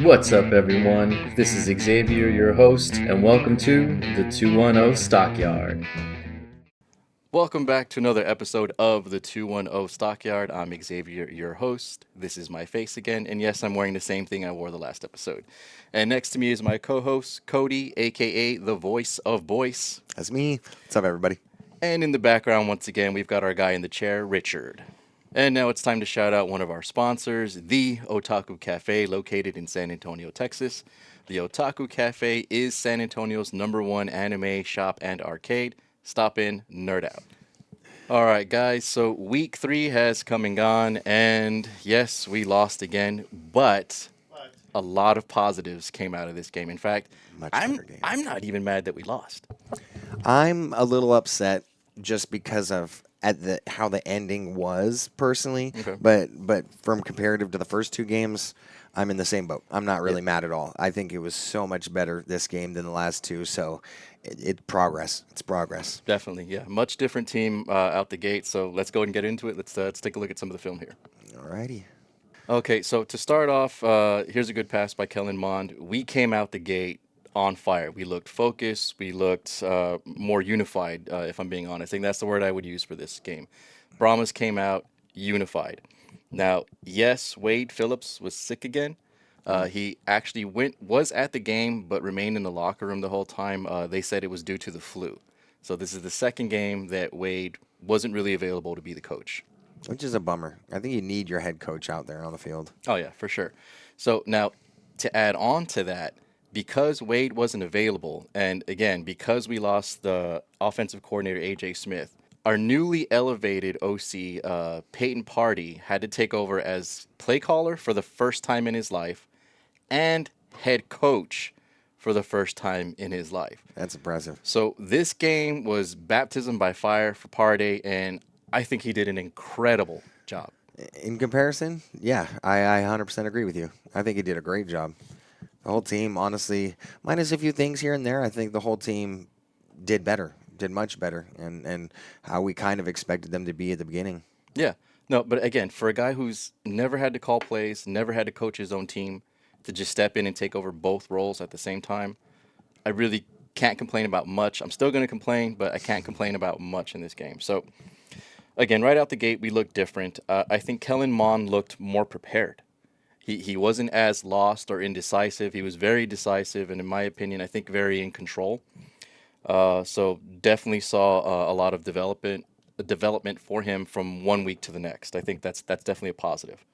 What's up, everyone? This is Xavier, your host, and welcome to the 210 Stockyard. Welcome back to another episode of the 210 Stockyard. I'm Xavier, your host. This is my face again, and yes, I'm wearing the same thing I wore the last episode. And next to me is my co-host, Cody, aka the voice of Boyce. That's me. What's up, everybody? And in the background, once again, we've got our guy in the chair, Richard. And now it's time to shout out one of our sponsors, the Otaku Cafe, located in San Antonio, Texas. The Otaku Cafe is San Antonio's #1 anime shop and arcade. Stop in, nerd out. All right, guys, so week 3 has come and gone, and yes, we lost again, but a lot of positives came out of this game. In fact, Much I'm better game. I'm not even mad that we lost. I'm a little upset just because of how the ending was personally, Okay. but from comparative to the first two games, I'm in the same boat. I'm not really Yeah. mad at all. I think it was so much better this game than the last two. So it's progress. It's progress. Definitely, yeah. Much different team out the gate, so let's go ahead and get into it. Let's take a look at some of the film here. Alrighty. Okay, so to start off, here's a good pass by Kellen Mond. We came out the gate on fire. We looked focused. We looked more unified, if I'm being honest. I think that's the word I would use for this game. Brahmas came out unified. Now, yes, Wade Phillips was sick again. He actually was at the game, but remained in the locker room the whole time. They said it was due to the flu. So this is the second game that Wade wasn't really available to be the coach. Which is a bummer. I think you need your head coach out there on the field. Oh yeah, for sure. So now to add on to that, because Wade wasn't available, and again, because we lost the offensive coordinator AJ Smith, our newly elevated OC Peyton Party had to take over as play caller for the first time in his life and head coach for the first time in his life. That's impressive. So this game was baptism by fire for Party, and I think he did an incredible job. In comparison, yeah, I 100% agree with you. I think he did a great job. The whole team, honestly, minus a few things here and there, I think the whole team did better, did much better, and how we kind of expected them to be at the beginning. Yeah. No, but again, for a guy who's never had to call plays, never had to coach his own team, to just step in and take over both roles at the same time, I really can't complain about much. I'm still going to complain, but I can't complain about much in this game. So, again, right out the gate, we looked different. I think Kellen Mond looked more prepared. He wasn't as lost or indecisive. He was very decisive, and in my opinion, I think very in control. So definitely saw a lot of development for him from one week to the next. I think that's definitely a positive.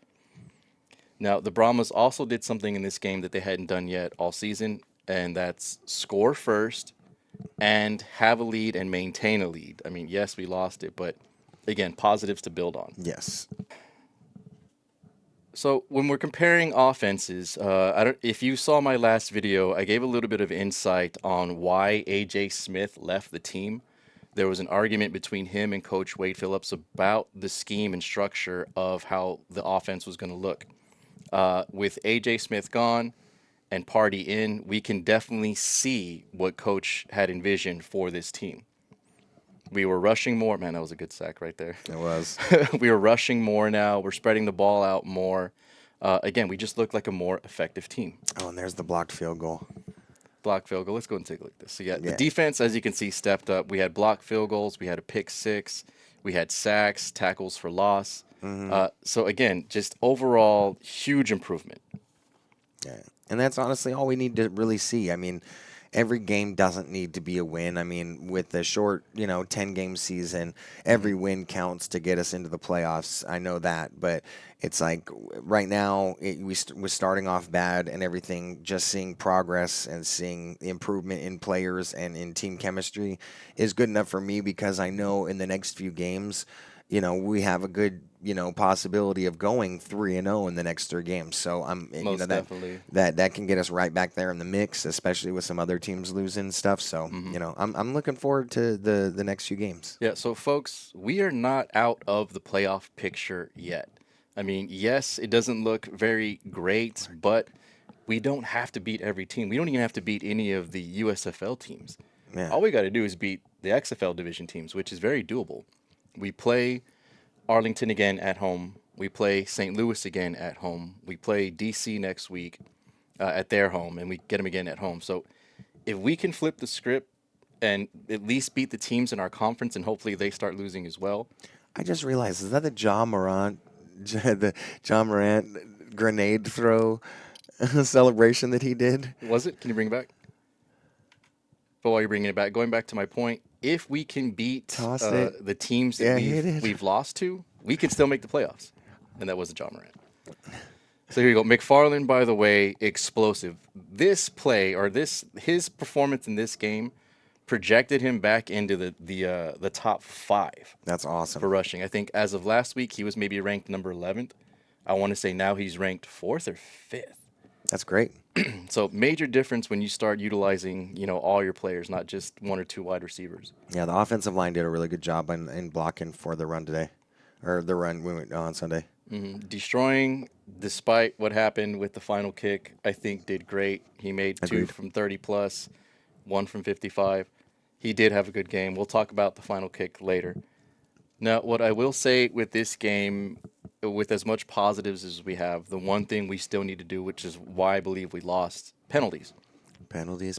Now, the Brahmas also did something in this game that they hadn't done yet all season, and that's score first and have a lead and maintain a lead. I mean, yes, we lost it, but again, positives to build on. Yes. So when we're comparing offenses, if you saw my last video, I gave a little bit of insight on why AJ Smith left the team. There was an argument between him and Coach Wade Phillips about the scheme and structure of how the offense was going to look. With AJ Smith gone and Party in, we can definitely see what Coach had envisioned for this team. We were rushing more. Man, that was a good sack right there. It was. We were rushing more now. We're spreading the ball out more. Again, we just look like a more effective team. Oh, and there's the blocked field goal. Block field goal. Let's go and take a look at this. So, yeah, the Yeah. defense, as you can see, stepped up. We had blocked field goals. We had a pick six. We had sacks, tackles for loss. So, again, just overall, huge improvement. Yeah. And that's honestly all we need to really see. I mean, every game doesn't need to be a win. I mean, with the short, 10-game season, every win counts to get us into the playoffs. I know that, but it's like right now we're starting off bad and everything. Just seeing progress and seeing improvement in players and in team chemistry is good enough for me because I know in the next few games, we have a good, possibility of going 3-0 in the next 3 games. So Most definitely. that can get us right back there in the mix, especially with some other teams losing stuff. So, I'm looking forward to the next few games. Yeah, so folks, we are not out of the playoff picture yet. I mean, yes, it doesn't look very great, but we don't have to beat every team. We don't even have to beat any of the USFL teams. Yeah. All we got to do is beat the XFL division teams, which is very doable. We play Arlington again at home. We play St. Louis again at home. We play DC next week. at their home, and we get them again at home. So if we can flip the script and at least beat the teams in our conference, and hopefully they start losing as well. I just realized, is that the the John Morant grenade throw celebration that he did? Was it? Can you bring it back? But while you're bringing it back, going back to my point, if we can beat the teams that we've lost to, we can still make the playoffs. And that was a John Morant. So here you go. McFarland, by the way, explosive. This play or his performance in this game projected him back into the top 5. That's awesome for rushing. I think as of last week, he was maybe ranked number 11th. I want to say now he's ranked 4th or 5th. That's great. So major difference when you start utilizing, all your players, not just 1 or 2 wide receivers. Yeah, the offensive line did a really good job in blocking for the run today, or the run we went on Sunday. Destroying, despite what happened with the final kick, I think did great. He made Agreed. 2 from 30 plus, 1 from 55. He did have a good game. We'll talk about the final kick later. Now, what I will say with this game, with as much positives as we have, the one thing we still need to do, which is why I believe we lost, penalties. Penalties.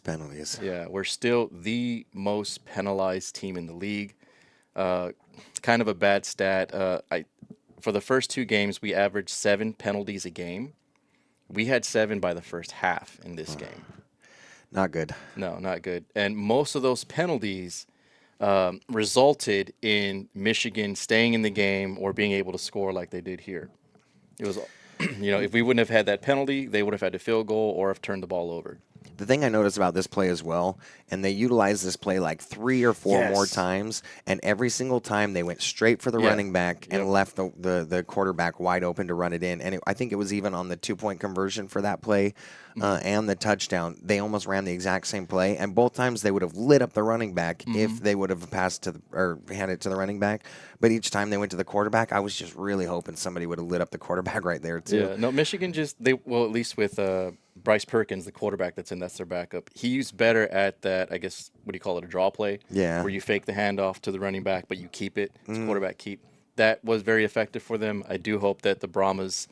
Yeah, we're still the most penalized team in the league. Kind of a bad stat. For the first 2 games, we averaged 7 penalties a game. We had 7 by the first half in this game. Not good. No, not good. And most of those penalties resulted in Michigan staying in the game or being able to score like they did here. It was, if we wouldn't have had that penalty, they would have had a field goal or have turned the ball over. The thing I noticed about this play as well, and they utilized this play like 3 or 4 more times, and every single time they went straight for the running back and left the quarterback wide open to run it in. And I think it was even on the 2-point conversion for that play and the touchdown. They almost ran the exact same play, and both times they would have lit up the running back if they would have passed or handed it to the running back. But each time they went to the quarterback, I was just really hoping somebody would have lit up the quarterback right there too. Yeah, no, Michigan at least with Bryce Perkins, the quarterback that's their backup. He's better at that, I guess, what do you call it, a draw play? Yeah. Where you fake the handoff to the running back, but you keep it. It's quarterback keep. That was very effective for them. I do hope that the Brahmas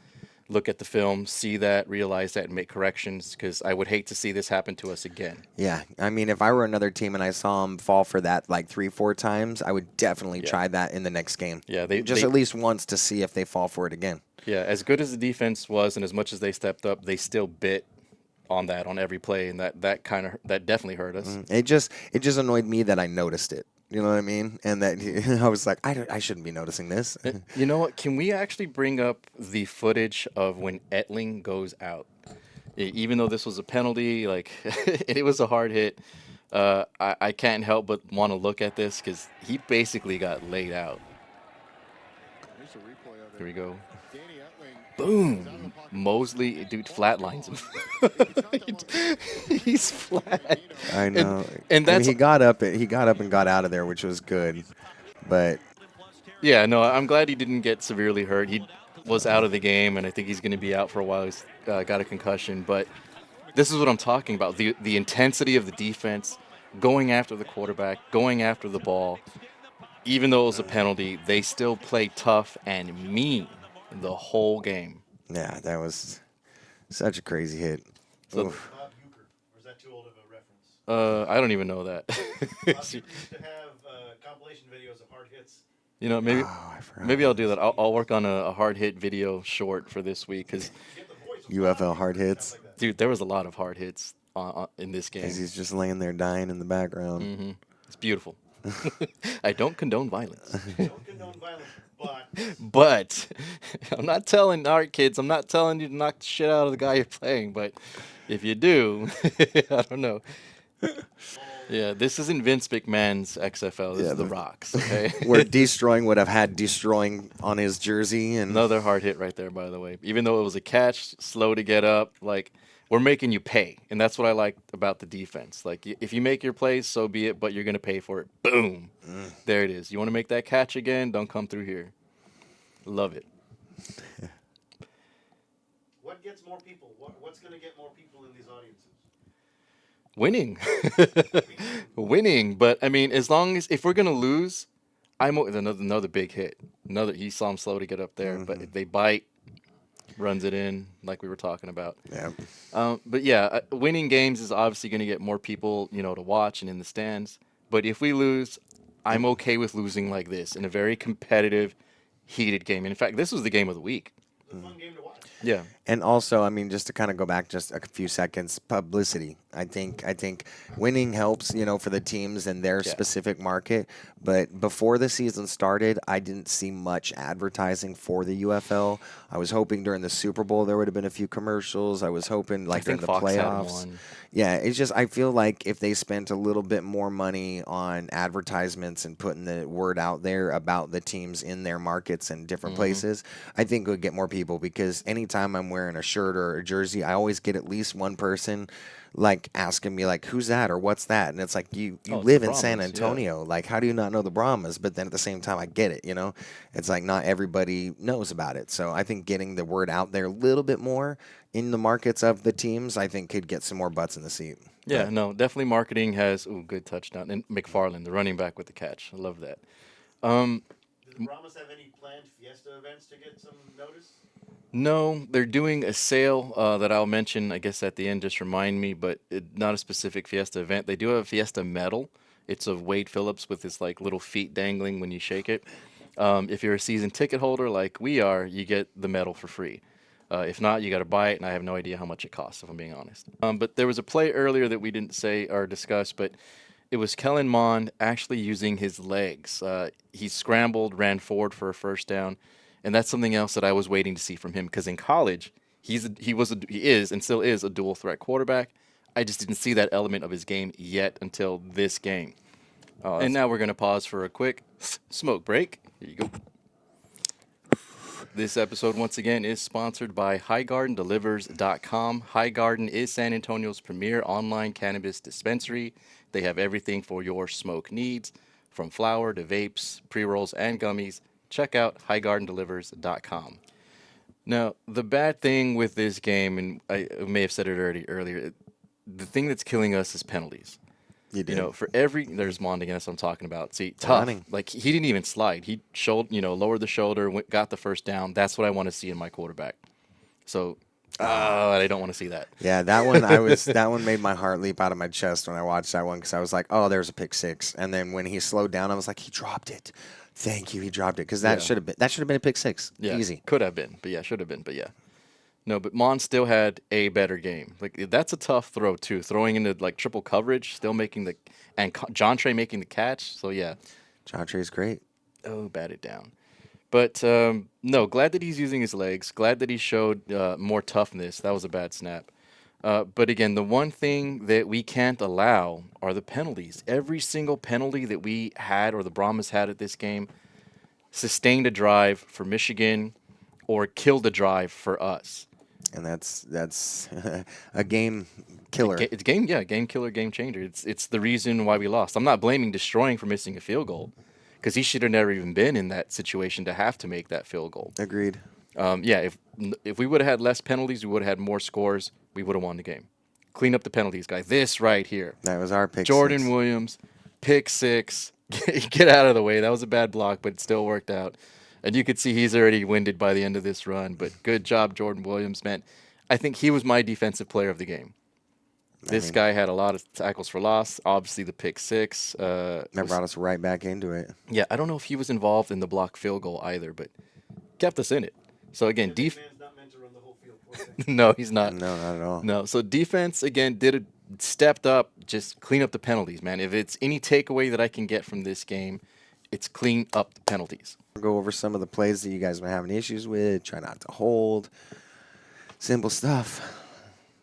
look at the film, see that, realize that, and make corrections, because I would hate to see this happen to us again. Yeah, I mean, if I were another team and I saw them fall for that like 3-4 times, I would definitely try that in the next game. Yeah, at least once to see if they fall for it again. Yeah, as good as the defense was and as much as they stepped up, they still bit on every play, and that definitely hurt us. It just annoyed me that I noticed it. You know what I mean? And that I was like, I shouldn't be noticing this. You know what? Can we actually bring up the footage of when Etling goes out? Even though this was a penalty, like it was a hard hit, I can't help but want to look at this because he basically got laid out. Here we go. Boom. Mosley, dude, flatlines him. He's flat. I know. And that's he got up and got out of there, which was good. But yeah, no, I'm glad he didn't get severely hurt. He was out of the game, and I think he's going to be out for a while. He's got a concussion. But this is what I'm talking about, the intensity of the defense, going after the quarterback, going after the ball. Even though it was a penalty, they still played tough and mean the whole game. Yeah, that was such a crazy hit. So, Bob Euchre, or is that too old of a reference? I don't even know that. Bob used to have compilation videos of hard hits. Maybe I'll do that. I'll work on a hard hit video short for this week because UFL hard hits. Dude, there was a lot of hard hits in this game. He's just laying there dying in the background. Mm-hmm. It's beautiful. I don't condone violence. Don't condone violence, But I'm not telling, all right, kids, I'm not telling you to knock the shit out of the guy you're playing. But if you do, I don't know. Yeah, this isn't Vince McMahon's XFL. This is the Rocks, okay? Where Destroying would have had Destroying on his jersey. And another hard hit right there, by the way. Even though it was a catch, slow to get up, like, we're making you pay. And that's what I like about the defense. Like, if you make your plays, so be it, but you're going to pay for it. Boom. There it is. You want to make that catch again? Don't come through here. Love it. What gets more people? What's going to get more people in these audiences? Winning. Winning. But, I mean, as long as, if we're going to lose, another big hit. He saw him slow to get up there. But if they bite, runs it in like we were talking about. Yeah. But yeah, winning games is obviously going to get more people, to watch and in the stands. But if we lose, I'm okay with losing like this in a very competitive, heated game. And in fact, this was the game of the week. It was a fun game to watch. Yeah. And also, I mean, just to kind of go back just a few seconds, publicity. I think winning helps, for the teams and their Yeah. specific market. But before the season started, I didn't see much advertising for the UFL. I was hoping during the Super Bowl there would have been a few commercials. I was hoping I during think the Fox had playoffs. one. Yeah, it's just I feel like if they spent a little bit more money on advertisements and putting the word out there about the teams in their markets and different places, I think it would get more people because anytime I'm wearing a shirt or a jersey, I always get at least one person like asking me like who's that or what's that, and it's like you Oh, it's live the in San Brahmas, yeah. Antonio, like how do you not know the Brahmas? But then at the same time I get it, it's like not everybody knows about it. So I think getting the word out there a little bit more in the markets of the teams, I think could get some more butts in the seat. Yeah, But no, definitely marketing has good touchdown. And McFarland, the running back with the catch. I love that. Did the Brahmas have any planned fiesta events to get some notice? No, they're doing a sale that I'll mention, I guess, at the end. Just remind me, but not a specific Fiesta event. They do have a Fiesta medal. It's of Wade Phillips with his like little feet dangling when you shake it. If you're a season ticket holder like we are, you get the medal for free. If not, you got to buy it, and I have no idea how much it costs, if I'm being honest. But there was a play earlier that we didn't say or discuss, but it was Kellen Mond actually using his legs. He scrambled, ran forward for a first down, and that's something else that I was waiting to see from him. Because in college, he is, and still is a dual threat quarterback. I just didn't see that element of his game yet until this game. And now we're going to pause for a quick smoke break. Here you go. This episode, once again, is sponsored by HighGardenDelivers.com. HighGarden is San Antonio's premier online cannabis dispensary. They have everything for your smoke needs, from flower to vapes, pre-rolls, and gummies. Check out HighGardenDelivers.com. Now, the bad thing with this game, and I may have said it already earlier, the thing that's killing us is penalties. you did. For there's Mond again, that's what I'm talking about. See, tough. running. Like, he didn't even slide. He lowered the shoulder, got the first down. That's what I want to see in my quarterback. So, I don't want to see that. Yeah, that one made my heart leap out of my chest when I watched that one because I was like, oh, there's a pick six. And then when he slowed down, I was like, he dropped it. Thank you, he dropped it because that Yeah. should have been a pick six. Yeah, Easy. could have been, but yeah, should have been, but yeah. No, but Mond still had a better game. Like, that's a tough throw too. Throwing into like triple coverage, still making John Trey making the catch. So yeah. John Trey's great. Oh, batted down. But no, glad that he's using his legs. Glad that he showed more toughness. That was a bad snap. But again, the one thing that we can't allow are the penalties. Every single penalty that we had or the Brahmas had at this game sustained a drive for Michigan or killed a drive for us. And that's a game killer. It's game killer, game changer. It's the reason why we lost. I'm not blaming Destroying for missing a field goal because he should have never even been in that situation to have to make that field goal. Agreed. If we would have had less penalties, we would have had more scores. We would have won the game. Clean up the penalties, guys. This right here. That was our pick Jordan six. Williams, pick six. Get out of the way. That was a bad block, but it still worked out. And you could see he's already winded by the end of this run. But good job, Jordan Williams, man. I think he was my defensive player of the game. This guy had a lot of tackles for loss. Obviously, the pick six. That brought us right back into it. Yeah, I don't know if he was involved in the block field goal either, but kept us in it. So again, This man's not meant to run the whole field for us. no, he's not. No, not at all. No, so defense again stepped up, just clean up the penalties, man. If it's any takeaway that I can get from this game, it's clean up the penalties. Go over some of the plays that you guys been having issues with. Try not to hold. Simple stuff.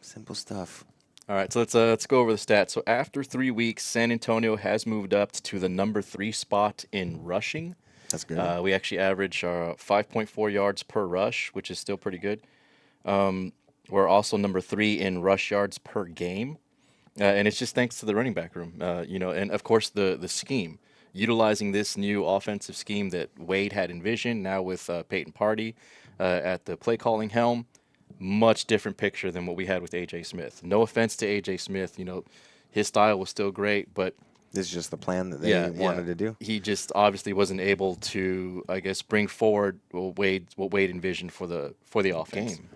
Simple stuff. All right, so let's go over the stats. So after 3 weeks, San Antonio has moved up to the number 3 spot in rushing. That's good. We actually average 5.4 yards per rush, which is still pretty good. We're also number 3 in rush yards per game, and it's just thanks to the running back room, and of course the scheme, utilizing this new offensive scheme that Wade had envisioned. Now with Peyton Party at the play calling helm, much different picture than what we had with AJ Smith. No offense to AJ Smith, his style was still great, but This is just the plan that they wanted to do. He just obviously wasn't able to, I guess, bring forward what Wade envisioned for the offense. Game.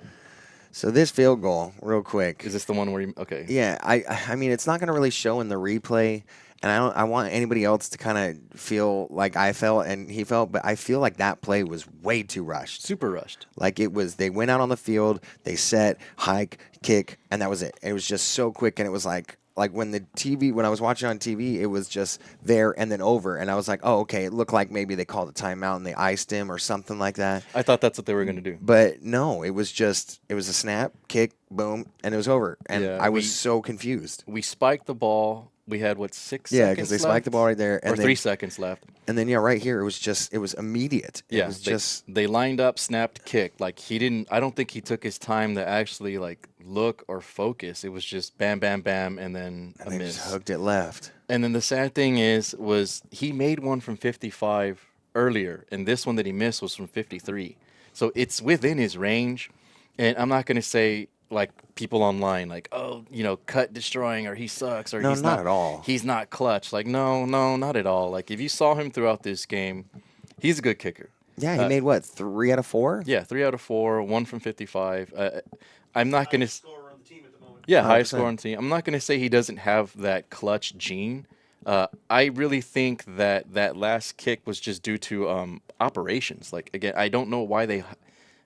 So this field goal, real quick. Is this the one where you? Okay. Yeah, I mean, it's not going to really show in the replay, and I want anybody else to kind of feel like I felt and he felt, but I feel like that play was way too rushed. Super rushed. Like it was, they went out on the field, they set, hike, kick, and that was it. It was just so quick, and it was like when I was watching on TV, it was just there and then over, and I was like, oh, okay, it looked like maybe they called a timeout and they iced him or something like that. I thought that's what they were going to do. But no, it was a snap, kick, boom, and it was over. And Yeah, I was so confused. We spiked the ball. We had, 6 seconds Yeah, because they spiked the ball right there. And or 3 seconds left. And then, right here, it was immediate. It was they lined up, snapped, kicked. Like, I don't think he took his time to actually, look or focus. It was just bam, bam, bam, and then a miss. Just hooked it left. And then the sad thing was he made one from 55 earlier, and this one that he missed was from 53. So it's within his range. And I'm not going to say, people online, cut destroying, or he sucks, or he's not at all. He's not clutch. No, not at all. If you saw him throughout this game, he's a good kicker. Yeah, he made what, 3 out of 4? Yeah, 3 out of 4, 1 from 55. I'm not going to. Scorer on the team at the moment. Yeah, highest score on the team. I'm not going to say he doesn't have that clutch gene. I really think that last kick was just due to operations. Again, I don't know why they.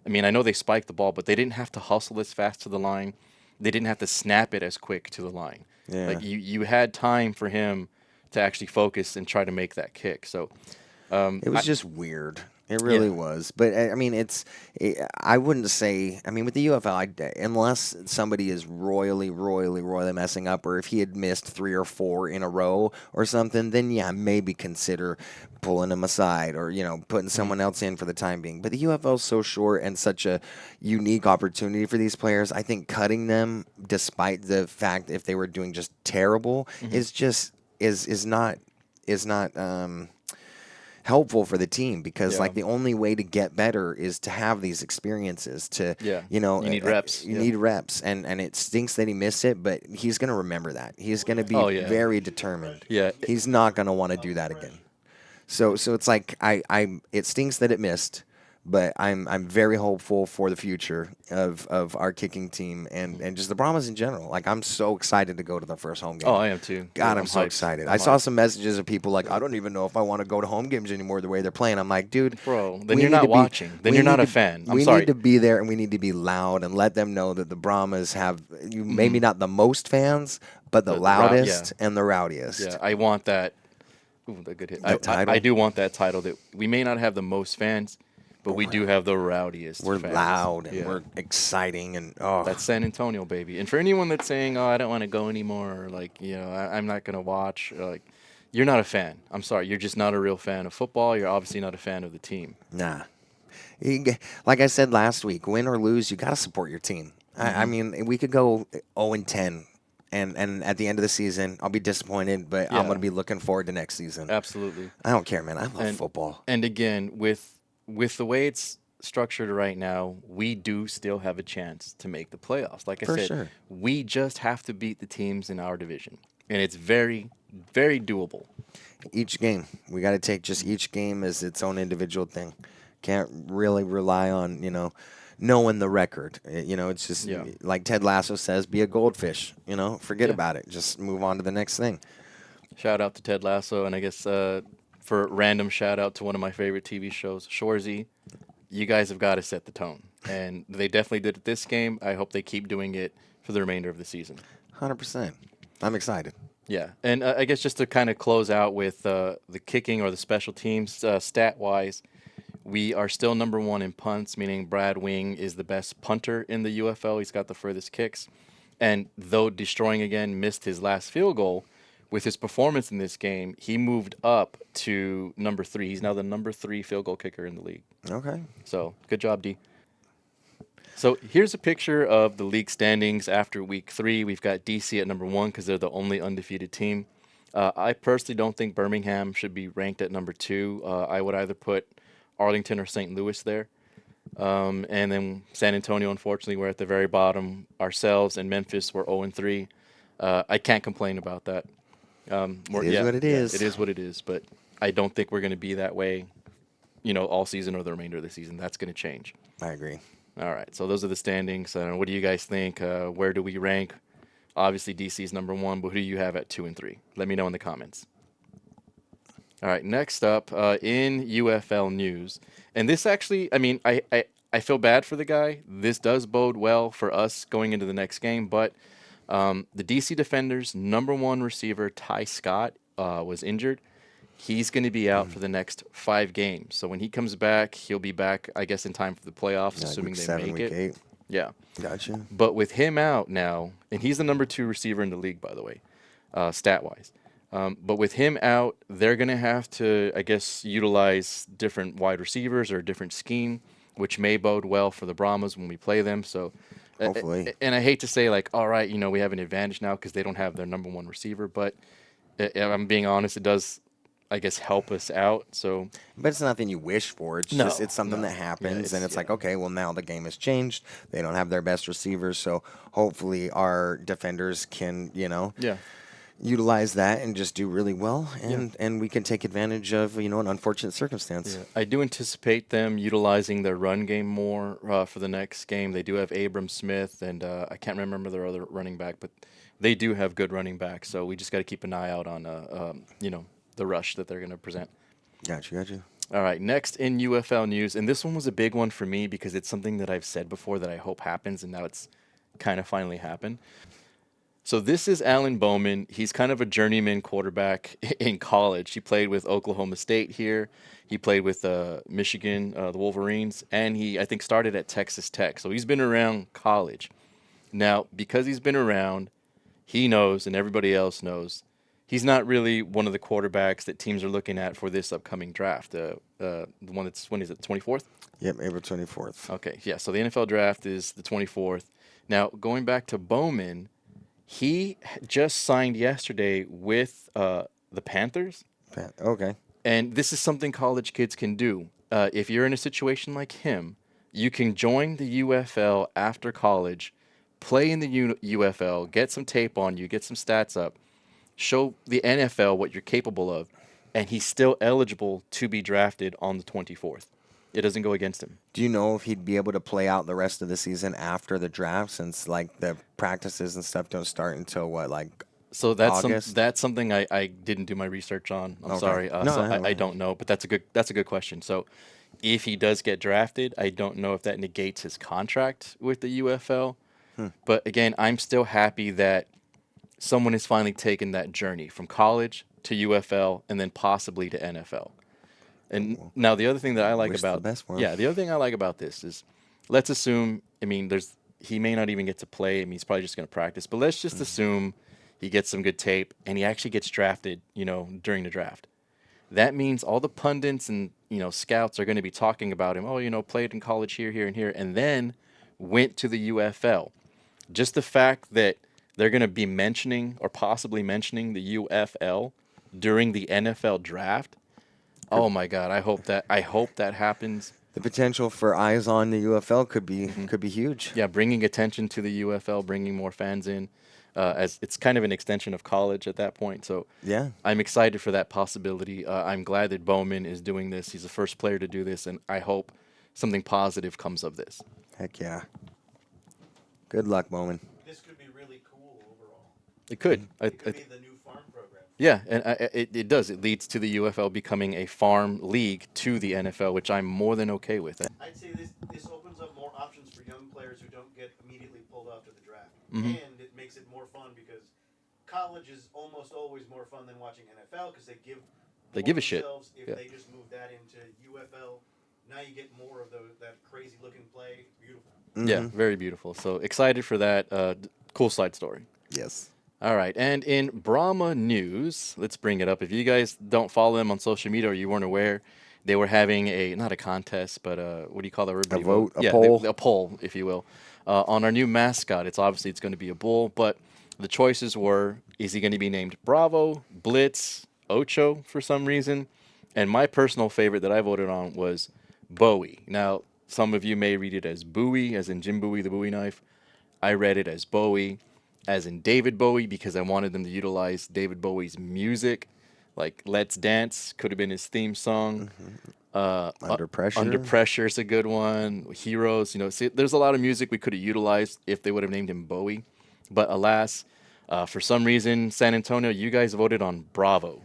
I mean, I know they spiked the ball, but they didn't have to hustle as fast to the line. They didn't have to snap it as quick to the line. Yeah. You had time for him to actually focus and try to make that kick. So it was just weird. It really was. But, I mean, I wouldn't say, I mean, with the UFL, unless somebody is royally messing up, or if he had missed 3 or 4 in a row or something, then, maybe consider pulling him aside or, putting someone else in for the time being. But the UFL is so short and such a unique opportunity for these players. I think cutting them, despite the fact if they were doing just terrible, is not helpful for the team, because the only way to get better is to have these experiences you need reps. You need reps, and it stinks that he missed it, but he's going to remember that. He's going to be very determined. Yeah. He's not going to want to do that again. So it's like it stinks that it missed, but I'm very hopeful for the future of our kicking team and just the Brahmas in general. I'm so excited to go to the first home game. Oh, I am too. God, I'm so hyped. excited. I saw some messages of people I don't even know if I want to go to home games anymore the way they're playing. I'm like, dude. Bro, then you're not watching. Then you're not a fan. I'm sorry. We need to be there, and we need to be loud and let them know that the Brahmas have maybe not the most fans, but the loudest and the rowdiest. Yeah, I want that. Ooh, the good hit. Title? I do want that title. That we may not have the most fans, but we do have the rowdiest. We're fans. loud and we're exciting, and that's San Antonio, baby. And for anyone that's saying, "Oh, I don't want to go anymore," or I'm not gonna watch, you're not a fan. I'm sorry, you're just not a real fan of football. You're obviously not a fan of the team. Nah, like I said last week, win or lose, you got to support your team. I mean, we could go 0-10. And at the end of the season, I'll be disappointed, but I'm going to be looking forward to next season. Absolutely. I don't care, man. I love football. And again, with the way it's structured right now, we do still have a chance to make the playoffs. Like I said, we just have to beat the teams in our division. And it's very, very doable. Each game. We got to take just each game as its own individual thing. Can't really rely on, knowing the record. It's just like Ted Lasso says, be a goldfish. Forget about it. Just move on to the next thing. Shout out to Ted Lasso, and I guess for random shout out to one of my favorite TV shows, Shorzy. You guys have got to set the tone, and they definitely did it this game. I hope they keep doing it for the remainder of the season. 100%. I'm excited. Yeah, and I guess just to kind of close out with the kicking or the special teams stat-wise, we are still number 1 in punts, meaning Brad Wing is the best punter in the UFL. He's got the furthest kicks. And though Destroying again missed his last field goal, with his performance in this game, he moved up to number 3. He's now the number 3 field goal kicker in the league. Okay. So, good job, D. So, here's a picture of the league standings after week 3. We've got DC at number 1 because they're the only undefeated team. I personally don't think Birmingham should be ranked at number 2. I would either put Arlington or St. Louis there. And then San Antonio, unfortunately, we're at the very bottom. Ourselves and Memphis were 0-3. I can't complain about that. It is what it is. It is what it is. But I don't think we're going to be that way, all season or the remainder of the season. That's going to change. I agree. All right. So those are the standings. What do you guys think? Where do we rank? Obviously, DC's number 1, but who do you have at 2 and 3? Let me know in the comments. All right. Next up, in UFL news, and this actually, I feel bad for the guy. This does bode well for us going into the next game, but the DC Defenders' number 1 receiver, Ty Scott, was injured. He's going to be out for the next 5 games. So when he comes back, he'll be back, I guess, in time for the playoffs, assuming they make it. 8. Yeah. Gotcha. But with him out now, and he's the number 2 receiver in the league, by the way, stat-wise. But with him out, they're going to have to, I guess, utilize different wide receivers or a different scheme, which may bode well for the Brahmas when we play them. So, Hopefully. And I hate to say, all right, we have an advantage now because they don't have their number 1 receiver. But I'm being honest, it does, I guess, help us out. So, but it's nothing you wish for. It's just it's something that happens, and it's like, okay, well, now the game has changed. They don't have their best receivers, so hopefully our defenders can, utilize that and just do really well, and we can take advantage of an unfortunate circumstance. Yeah. I do anticipate them utilizing their run game more for the next game. They do have Abram Smith, and I can't remember their other running back, but they do have good running backs. So we just got to keep an eye out on the rush that they're going to present. Gotcha. All right, next in UFL news, and this one was a big one for me because it's something that I've said before that I hope happens, and now it's kind of finally happened. So this is Alan Bowman. He's kind of a journeyman quarterback in college. He played with Oklahoma State here. He played with Michigan, the Wolverines, and he, I think, started at Texas Tech. So he's been around college. Now, because he's been around, he knows, and everybody else knows, he's not really one of the quarterbacks that teams are looking at for this upcoming draft. The one that's, when is it, 24th? Yep, April 24th. Okay, yeah, so the NFL draft is the 24th. Now, going back to Bowman, he just signed yesterday with the Panthers. Okay. And this is something college kids can do. If you're in a situation like him, you can join the UFL after college, play in the UFL, get some tape on you, get some stats up, show the NFL what you're capable of, and he's still eligible to be drafted on the 24th. It doesn't go against him. Do you know if he'd be able to play out the rest of the season after the draft, since the practices and stuff don't start until So that's August? that's something I didn't do my research on. I'm sorry. I don't know, but that's a good question. So if he does get drafted, I don't know if that negates his contract with the UFL. But again, I'm still happy that someone has finally taken that journey from college to UFL and then possibly to NFL. And now the other thing that I like Wish the about best for him. the other thing I like about this is, let's assume, he may not even get to play. He's probably just going to practice. But let's just assume he gets some good tape and he actually gets drafted, during the draft. That means all the pundits and, scouts are going to be talking about him. Oh, played in college here, here, and here, and then went to the UFL. Just the fact that they're going to be mentioning or possibly mentioning the UFL during the NFL draft. Oh my God! I hope that happens. The potential for eyes on the UFL could be huge. Yeah, bringing attention to the UFL, bringing more fans in, as it's kind of an extension of college at that point. So Yeah. I'm excited for that possibility. I'm glad that Bowman is doing this. He's the first player to do this, and I hope something positive comes of this. Heck yeah. Good luck, Bowman. This could be really cool overall. It could. It could be the new farm program. Yeah, and it does. It leads to the UFL becoming a farm league to the NFL, which I'm more than okay with. I'd say this opens up more options for young players who don't get immediately pulled off to the draft. Mhm. And it makes it more fun because college is almost always more fun than watching NFL because they give They give a shit. themselves. If Yeah. they just move that into UFL, now you get more of that crazy looking play. Beautiful. Yeah, very beautiful. So excited for that. Cool side story. Yes. All right, and in Brahma news, let's bring it up. If you guys don't follow them on social media or you weren't aware, they were having not a contest, but what do you call that? Everybody vote, a yeah, poll. a poll, if you will, on our new mascot. It's going to be a bull, but the choices were: is he going to be named Bravo, Blitz, Ocho for some reason? And my personal favorite that I voted on was Bowie. Now, some of you may read it as Bowie, as in Jim Bowie, the Bowie knife. I read it as Bowie. as in David Bowie, because I wanted them to utilize David Bowie's music. Like Let's Dance could have been his theme song. Under Pressure. Under Pressure is a good one. Heroes, see, there's a lot of music we could have utilized if they would have named him Bowie. But alas, for some reason, San Antonio, you guys voted on Bravo.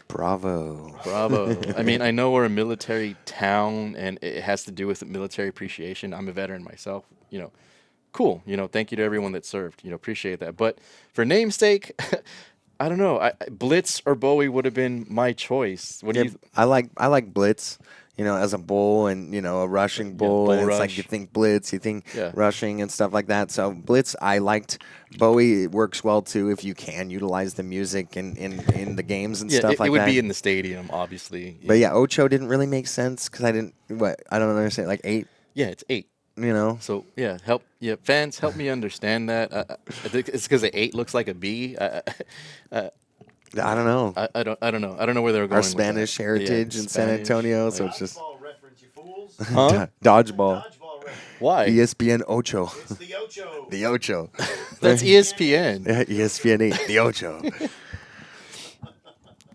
Bravo. Bravo. I mean, I know we're a military town and it has to do with military appreciation. I'm a veteran myself, Cool. Thank you to everyone that served. Appreciate that. But for namesake, I don't know. Blitz or Bowie would have been my choice. What do you? I like Blitz, as a bull and a rushing bull, bull and it's rush. like you think Blitz, you think Yeah. rushing and stuff like that. So Blitz, I liked. Bowie, it works well too if you can utilize the music in the games and Yeah, stuff it like would that. be in the stadium, obviously. But yeah, Ocho didn't really make sense because I don't understand, like 8, Yeah, it's 8. So yeah, fans, help me understand that. I think it's because the 8 looks like a B. I don't know. I don't know. I don't know where they were going. Our with Spanish that. heritage Yeah, in San Spanish, Antonio, so it's just Dodgeball reference, you fools. Huh? dodgeball. Dodgeball reference. Why? ESPN Ocho. It's the Ocho. The Ocho. That's ESPN. Yeah, ESPN 8. The Ocho.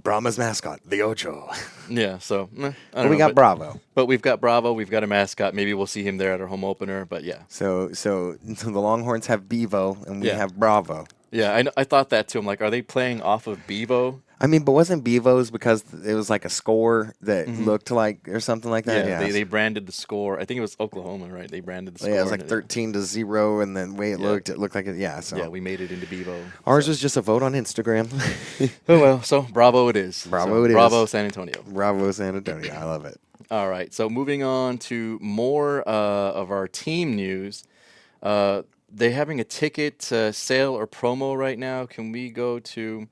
Brahmas mascot. The Ocho. Yeah. So I don't Well, know, we got but, Bravo. But we've got Bravo. We've got a mascot. Maybe we'll see him there at our home opener. But yeah. So the Longhorns have Bevo and we Yeah. have Bravo. Yeah, I thought that too. I'm like, are they playing off of Bevo? I mean, but wasn't Bevo's because it was like a score that looked like or something like that? Yeah, they branded the score. I think it was Oklahoma, right? They branded the score. Yeah, it was like and 13-0, and then the way it looked like it. Yeah, so Yeah, we made it into Bevo. ours was just a vote on Instagram. Oh well, so Bravo it is. Bravo it is. Bravo San Antonio. Bravo San Antonio. I love it. All right, so moving on to more of our team news. They're having a ticket sale or promo right now. Can we go to?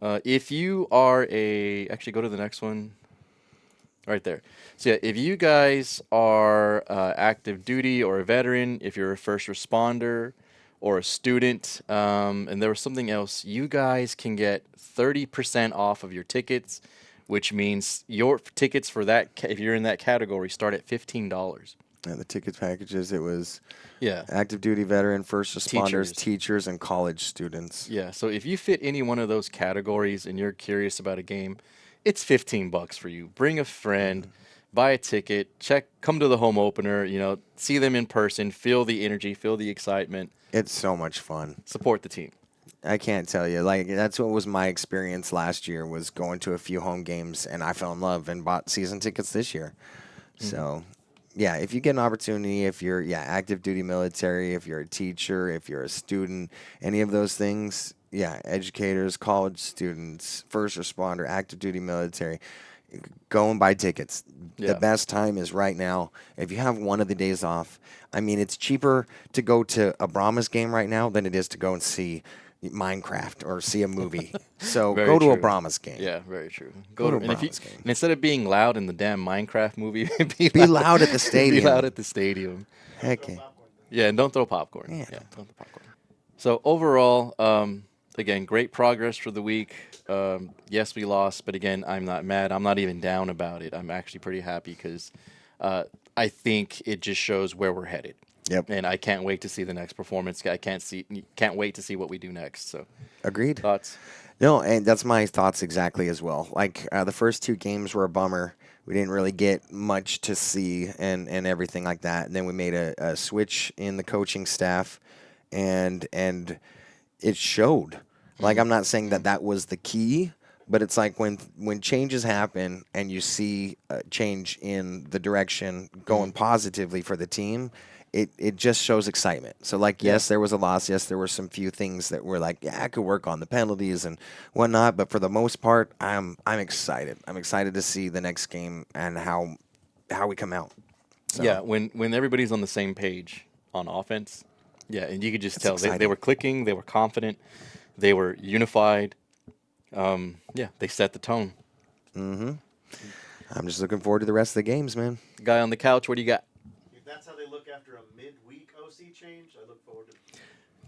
If you are actually go to the next one. Right there. So yeah, if you guys are active duty or a veteran, if you're a first responder or a student, and there was something else, you guys can get 30% off of your tickets, which means your tickets for that, if you're in that category, start at $15. And the ticket packages, it was Yeah. active duty veteran, first responders, Teachers. teachers, and college students. Yeah. So if you fit any one of those categories and you're curious about a game, it's $15 for you. Bring a friend, buy a ticket, come to the home opener, see them in person, feel the energy, feel the excitement, It's so much fun. support the team. I can't tell you. Like, that's what was my experience last year, was going to a few home games, and I fell in love and bought season tickets this year. So, yeah, if you get an opportunity, if you're active duty military, if you're a teacher, if you're a student, any of those things, educators, college students, first responder, active duty military, go and buy tickets. Yeah. The best time is right now. If you have one of the days off, I mean, it's cheaper to go to a Brahmas game right now than it is to go and see Minecraft or see a movie. So Very go to a true. Brahmas game. Yeah, very true. Go to a and if you, Brahmas game. and instead of being loud in the damn Minecraft movie, Be loud at the stadium. Be loud at the stadium. Heck yeah. Yeah, and don't throw popcorn. Yeah. Don't throw popcorn. So overall, again, great progress for the week. Yes, we lost, but again, I'm not mad. I'm not even down about it. I'm actually pretty happy because I think it just shows where we're headed. Yep. And I can't wait to see the next performance. I can't wait to see what we do next. So, Agreed. thoughts? No, and that's my thoughts exactly as well. Like, the first 2 games were a bummer. We didn't really get much to see and everything like that. And then we made a switch in the coaching staff, and it showed. Like, I'm not saying that was the key, but it's like when changes happen and you see a change in the direction going positively for the team, it just shows excitement. So, like, yes, there was a loss. Yes, there were some few things that were like, I could work on the penalties and whatnot. But for the most part, I'm excited. I'm excited to see the next game and how we come out. So, Yeah, when everybody's on the same page on offense, and you could just tell they exciting. were clicking, they were confident, they were unified. They set the tone. I'm just looking forward to the rest of the games, man. Guy on the couch, what do you got? If that's how they look after a midweek OC change, I look forward to it.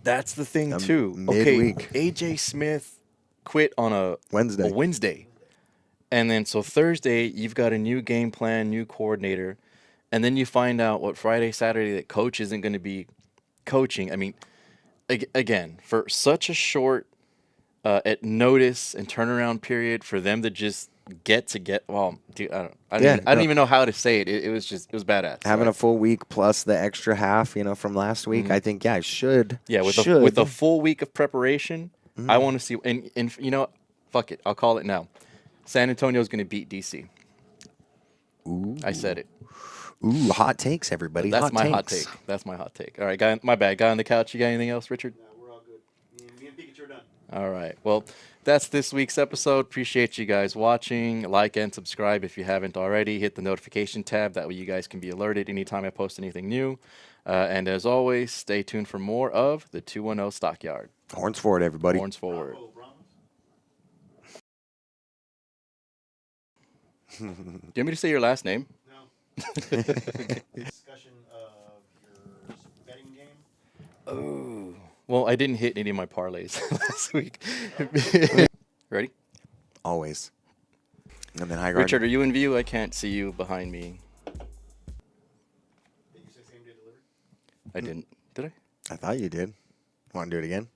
That's the thing A too. midweek. Okay, AJ Smith quit on a Wednesday. And then so Thursday you've got a new game plan, new coordinator, and then you find out what Friday, Saturday that coach isn't going to be coaching. I mean, again, for such a short at notice and turnaround period, for them to just get well, dude, I don't even know how to say it. It was badass. Having a full week plus the extra half, from last week, I think should. Yeah, with a full week of preparation, I want to see and fuck it, I'll call it now. San Antonio's going to beat DC. Ooh. I said it. Ooh, hot takes, everybody. That's my hot take. That's my hot take. All right, my bad. Guy on the couch, you got anything else, Richard? No, we're all good. Me and Pikachu are done. All right. Well, that's this week's episode. Appreciate you guys watching. Like and subscribe if you haven't already. Hit the notification tab. That way you guys can be alerted anytime I post anything new. And as always, stay tuned for more of the 210 Stockyard. Horns forward, everybody. Horns forward. Bravo, Brahmas. Do you want me to say your last name? No. Discussion of your betting game. Oh. Well, I didn't hit any of my parlays last week. Ready? Always. And then HighGarden. Richard, are you in view? I can't see you behind me. Did you say same day delivery? I didn't. Did I? I thought you did. Want to do it again?